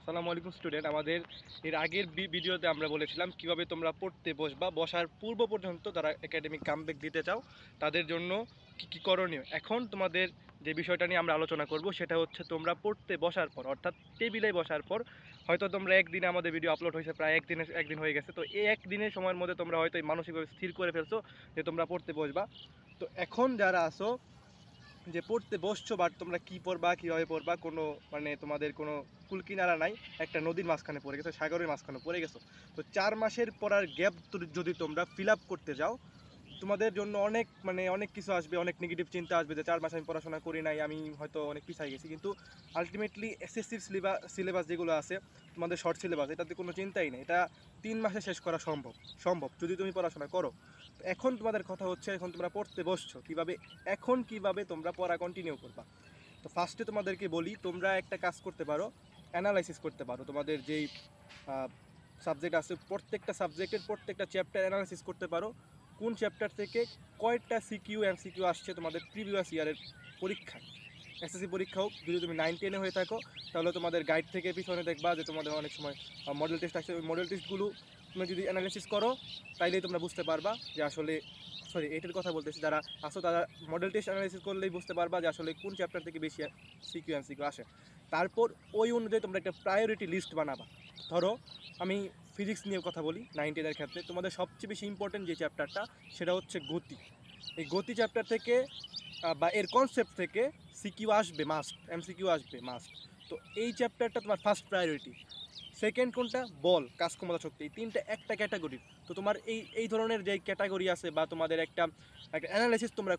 আসসালামু আলাইকুম স্টুডেন্ট। আমাদের এর আগের ভিডিওতে আমরা বলেছিলাম কিভাবে তোমরা পড়তে বসবা। বসার পূর্ব পর্যন্ত যারা একাডেমিক কামব্যাক দিতে চাও তাদের জন্য কি কি করণীয়। এখন তোমাদের যে বিষয়টা নিয়ে আমরা আলোচনা করব সেটা হচ্ছে তোমরা পড়তে বসার পর, অর্থাৎ টেবিলে বসার পর, হয়তো তোমরা একদিনে, আমাদের ভিডিও আপলোড হয়েছে প্রায় একদিন হয়ে গেছে, তো এই একদিনের সময়ের মধ্যে তোমরা হয়তো মানসিকভাবে স্থির করে ফেলছো যে তোমরা পড়তে বসবা। তো এখন যারা আসো যে পড়তে বসছো, বাট তোমরা কি পড়বা, কীভাবে পড়বা, কোনো মানে তোমাদের কোনো কুল কিনারা নাই, একটা নদীর মাঝখানে পড়ে গেছো, সাগরের মাঝখানে পড়ে গেছো। তো 4 মাসের পড়ার গ্যাপ যদি তোমরা ফিল আপ করতে যাও, তোমাদের জন্য অনেক কিছু আসবে, অনেক নেগেটিভ চিন্তা আসবে যে 4 মাস আমি পড়াশোনা করি নাই, আমি হয়তো অনেক পিছিয়ে গেছি। কিন্তু আলটিমেটলি এসএসসির সিলেবাস যেগুলো আছে, তোমাদের শর্ট সিলেবাস, এটাতে কোনো চিন্তাই নেই। এটা 3 মাসে শেষ করা সম্ভব যদি তুমি পড়াশোনা করো। তো এখন তোমাদের কথা হচ্ছে, এখন তোমরা পড়তে বসছো কীভাবে, এখন কিভাবে তোমরা পড়া কন্টিনিউ করবা। তো ফার্স্টে তোমাদেরকে বলি, তোমরা একটা কাজ করতে পারো, অ্যানালাইসিস করতে পারো। তোমাদের যেই সাবজেক্ট আছে, প্রত্যেকটা সাবজেক্টের প্রত্যেকটা চ্যাপ্টার অ্যানালাইসিস করতে পারো। কোন চ্যাপ্টার থেকে কয়টা সিকিউ এমসিকিউ আসছে তোমাদের প্রিভিয়াস ইয়ারের পরীক্ষায়, এসএসসি পরীক্ষা হোক। যদি তুমি 9-10-এ হয়ে থাকো তাহলে তোমাদের গাইড থেকে পিছনে দেখবা যে তোমাদের অনেক সময় মডেল টেস্ট আসছে। ওই মডেল টেস্টগুলো তুমি যদি অ্যানালাইসিস করো তাইলেই তোমরা বুঝতে পারবা যে আসলে, এটার কথা বলতেছি, যারা আসো তারা মডেল টেস্ট অ্যানালাইসিস করলেই বুঝতে পারবা যে আসলে কোন চ্যাপ্টার থেকে বেশি সিকিউ এমসিকিউ আসে। তারপর ওই অনুযায়ী তোমরা একটা প্রায়োরিটি লিস্ট বানাবা। ধরো আমি ফিজিক্স নিয়ে কথা বলি, 9-10-এর ক্ষেত্রে তোমাদের সবচেয়ে বেশি ইম্পর্টেন্ট যে চ্যাপ্টারটা সেটা হচ্ছে গতি। এই গতি চ্যাপ্টার থেকে বা এর কনসেপ্ট থেকে সিকিউ আসবে মাস্ট, এমসিকিউ আসবে মাস্ট। তো এই চ্যাপ্টারটা তোমার ফার্স্ট প্রায়োরিটি। সেকেন্ড কোনটা, বল, কাজ ক্ষমতা শক্তি, এই তিনটা একটা ক্যাটাগরি। তো তোমার এই ধরনের যে ক্যাটাগরি আছে বা তোমাদের একটা অ্যানালাইসিস তোমরা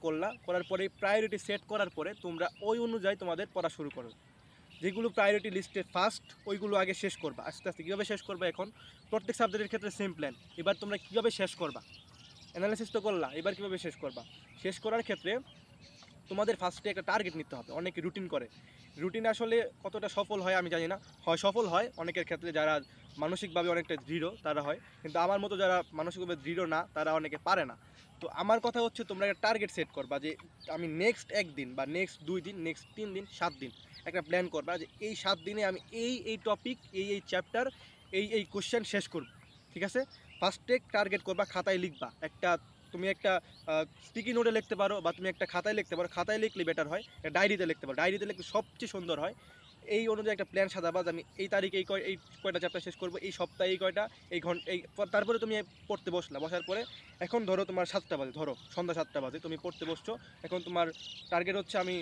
করার পরে প্রায়োরিটি সেট করার পরে তোমরা ওই অনুযায়ী তোমাদের পড়া শুরু করো। যেগুলো প্রায়োরিটি লিস্টে ফার্স্ট, ওইগুলো আগে শেষ করবা আস্তে আস্তে। কীভাবে শেষ করবা, এখন প্রত্যেক সাবজেক্টের ক্ষেত্রে সেম প্ল্যান। এবার তোমরা কীভাবে শেষ করবা, অ্যানালাইসিস তো করলা, এবার কীভাবে শেষ করবা। শেষ করার ক্ষেত্রে তোমাদের ফার্স্টে একটা টার্গেট নিতে হবে। অনেকে রুটিন করে, রুটিন আসলে কতটা সফল হয় আমি জানি না, হয় সফল হয় অনেকের ক্ষেত্রে, যারা মানসিকভাবে অনেকটা দৃঢ় তারা হয়, কিন্তু আমার মতো যারা মানসিকভাবে দৃঢ় না তারা অনেকে পারে না। তো আমার কথা হচ্ছে তোমরা একটা টার্গেট সেট করবা যে আমি নেক্সট 1 দিন বা নেক্সট 2 দিন, নেক্সট 3 দিন, 7 দিন একটা প্ল্যান করবা যে এই 7 দিনে আমি এই টপিক, এই চ্যাপ্টার, এই কোশ্চেন শেষ করব। ঠিক আছে, ফার্স্টে টার্গেট করবা, খাতায় লিখবা। তুমি একটা স্টিকি নোটে লিখতে পারো বা তুমি একটা খাতায় লিখতে পারো, খাতায় লিখলে বেটার হয়, ডায়েরিতে লিখতে পারো, ডায়েরিতে লিখলে সবচেয়ে সুন্দর হয়। এই অনুযায়ী একটা প্ল্যান সাজাবা যে আমি এই তারিখে এই কয়টা চ্যাপ্টার শেষ করবো, এই সপ্তাহে এই কয়টা, এই ঘন্টা, তারপরে তুমি পড়তে বসার পরে এখন ধরো তোমার 7টা বাজে, ধরো সন্ধ্যা 7টা বাজে তুমি পড়তে বসছো। এখন তোমার টার্গেট হচ্ছে আমি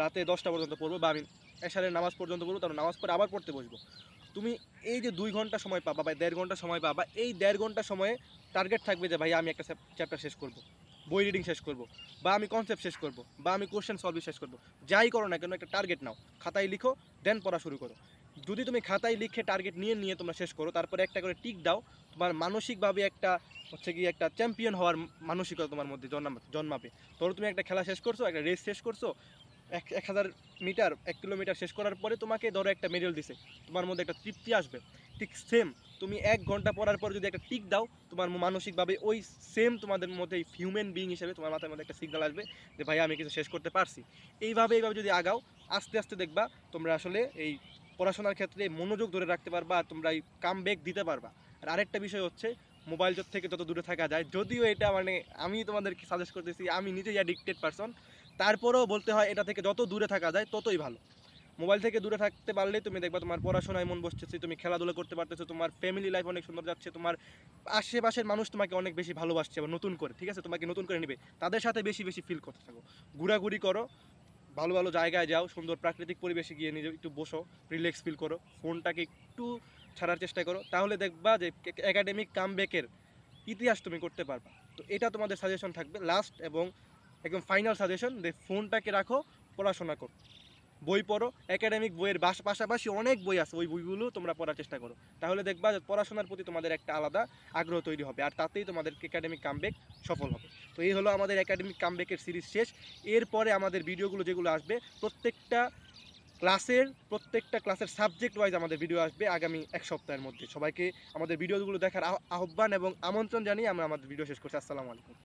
রাতে 10টা পর্যন্ত পড়বো, বা আমি এশারের নামাজ পর্যন্ত পড়বো, তারপর নামাজ পড়ে আবার পড়তে বসবো। তুমি এই যে 2 ঘন্টা সময় পাবা বা 1.5 ঘন্টা সময় পাবা, এই 1.5 ঘন্টা সময়ে টার্গেট থাকবে যে ভাই আমি একটা চ্যাপ্টার শেষ করব, বই রিডিং শেষ করব, বা আমি কনসেপ্ট শেষ করব, বা আমি কোশ্চেন সলভ শেষ করব। যাই করো না কেন একটা টার্গেট নাও, খাতায় লিখো, দেন পড়া শুরু করো। যদি তুমি খাতায় লিখে টার্গেট নিয়ে তোমরা শেষ করো, তারপরে একটা করে টিক দাও, তোমার মানসিকভাবে একটা হচ্ছে কি একটা চ্যাম্পিয়ন হওয়ার মানসিকতা তোমার মধ্যে জন্মাবে। ধরো তুমি একটা খেলা শেষ করছো, একটা রেস শেষ করছো, 1000 মিটার, 1 কিলোমিটার শেষ করার পরে তোমাকে ধরো একটা মেডেল দিছে, তোমার মধ্যে একটা তৃপ্তি আসবে। ঠিক সেম তুমি 1 ঘন্টা পড়ার পর যদি একটা টিক দাও, তোমার মানসিকভাবে ওই সেম তোমাদের মধ্যে হিউম্যান বিইং হিসেবে তোমার মাথার মধ্যে একটা সিগন্যাল আসবে যে ভাই আমি কিছু শেষ করতে পারছি। এইভাবে যদি আগাও, আস্তে আস্তে দেখবা তোমরা আসলে এই পড়াশোনার ক্ষেত্রে মনোযোগ ধরে রাখতে পারবা, আর তোমরা এই কামব্যাক দিতে পারবা। আর আরেকটা বিষয় হচ্ছে, মোবাইল থেকে যত দূরে থাকা যায়, যদিও এটা আমি তোমাদেরকে সাজেস্ট করতেছি, আমি নিজেই অ্যাডিক্টেড পারসন, তারপরেও বলতে হয় এটা থেকে যত দূরে থাকা যায় ততই ভালো। মোবাইল থেকে দূরে থাকতে পারলে তুমি দেখবা তোমার পড়াশোনায় মন বসতেছে, তুমি খেলাধুলা করতে পারতেছো, তোমার ফ্যামিলি লাইফ অনেক সুন্দর যাচ্ছে, তোমার আশেপাশের মানুষ তোমাকে অনেক বেশি ভালোবাসছে বা নতুন করে, ঠিক আছে, তোমাকে নতুন করে নেবে, তাদের সাথে বেশি ফিল করতে থাকো। ঘোরাঘুরি করো, ভালো ভালো জায়গায় যাও, সুন্দর প্রাকৃতিক পরিবেশে গিয়ে নিজে একটু বসো, রিল্যাক্স ফিল করো, ফোনটাকে একটু ছাড়ার চেষ্টা করো, তাহলে দেখবা যে একাডেমিক কামব্যাকের ইতিহাস তুমি করতে পারবা। তো এটা তোমাদের সাজেশন থাকবে লাস্ট এবং একদম ফাইনাল সাজেশন, যে ফোনটাকে রাখো, পড়াশোনা করো, বই পড়ো। একাডেমিক বইয়ের পাশাপাশি অনেক বই আছে, ওই বইগুলো তোমরা পড়ার চেষ্টা করো, তাহলে দেখবা যে পড়াশোনার প্রতি তোমাদের একটা আলাদা আগ্রহ তৈরি হবে, আর তাতেই তোমাদের একাডেমিক কামব্যাক সফল হবে। তো এই হলো আমাদের একাডেমিক কামব্যাকের সিরিজ শেষ। এরপরে আমাদের ভিডিওগুলো যেগুলো আসবে, প্রত্যেকটা ক্লাসের সাবজেক্ট ওয়াইজ আমাদের ভিডিও আসবে আগামী 1 সপ্তাহের মধ্যে। সবাইকে আমাদের ভিডিওগুলো দেখার আহ্বান এবং আমন্ত্রণ জানিয়ে আমরা আমাদের ভিডিও শেষ করছি। আসসালামু আলাইকুম।